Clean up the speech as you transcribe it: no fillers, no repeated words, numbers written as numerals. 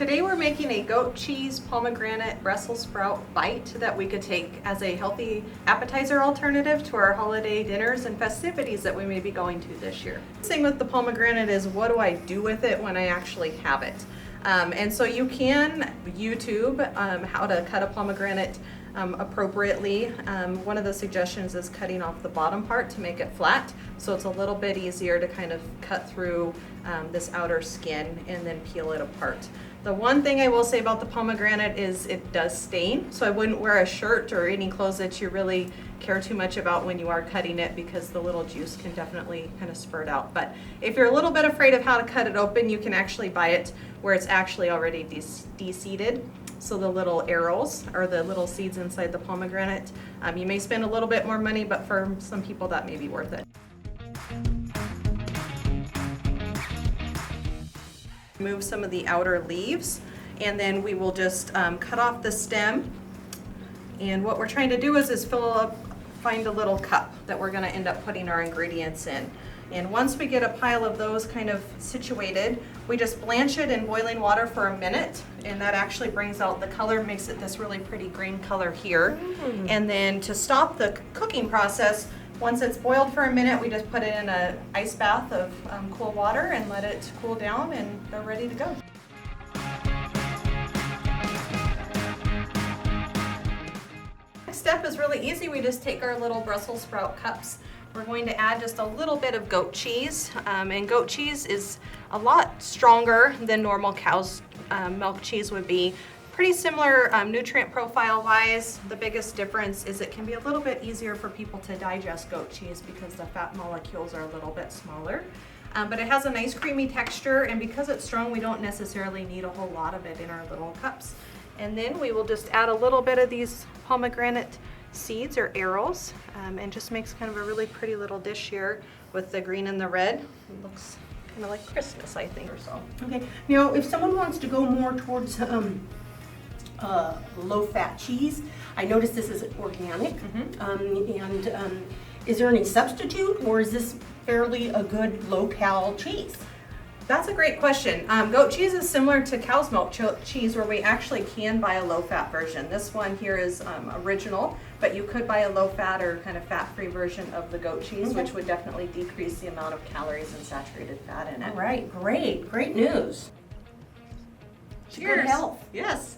Today we're making a goat cheese pomegranate Brussels sprout bite that we could take as a healthy appetizer alternative to our holiday dinners and festivities that we may be going to this year. The thing with the pomegranate is, what do I do with it when I actually have it? And so you can YouTube how to cut a pomegranate appropriately. One of the suggestions is cutting off the bottom part to make it flat, so it's a little bit easier to kind of cut through this outer skin and then peel it apart. The one thing I will say about the pomegranate is it does stain, so I wouldn't wear a shirt or any clothes that you really care too much about when you are cutting it, because the little juice can definitely kind of spurt out. But if you're a little bit afraid of how to cut it open, you can actually buy it where it's actually already de-seeded. So the little arrows are the little seeds inside the pomegranate. You may spend a little bit more money, but for some people that may be worth it. Remove some of the outer leaves, and then we will just cut off the stem. And what we're trying to do is find a little cup that we're going to end up putting our ingredients in. And once we get a pile of those kind of situated, we just blanch it in boiling water for a minute, and that actually brings out the color, makes it this really pretty green color here. And then to stop the cooking process, once it's boiled for a minute, we just put it in an ice bath of cool water and let it cool down, and they're ready to go. Next step is really easy. We just take our little Brussels sprout cups. We're going to add just a little bit of goat cheese, and goat cheese is a lot stronger than normal cow's milk cheese would be. Pretty similar nutrient profile wise. The biggest difference is it can be a little bit easier for people to digest goat cheese because the fat molecules are a little bit smaller. But it has a nice creamy texture, and because it's strong, we don't necessarily need a whole lot of it in our little cups. And then we will just add a little bit of these pomegranate seeds or arrows, and just makes kind of a really pretty little dish here with the green and the red. It looks kind of like Christmas, I think, or so. Okay, now if someone wants to go more towards low-fat cheese, I noticed this is organic, and is there any substitute, or is this fairly a good low-cal cheese? That's a great question. Goat cheese is similar to cow's milk cheese, where we actually can buy a low-fat version. This one here is original, but you could buy a low-fat or kind of fat-free version of the goat cheese, which would definitely decrease the amount of calories and saturated fat in it. All right, great news. Cheers. Good health. Yes.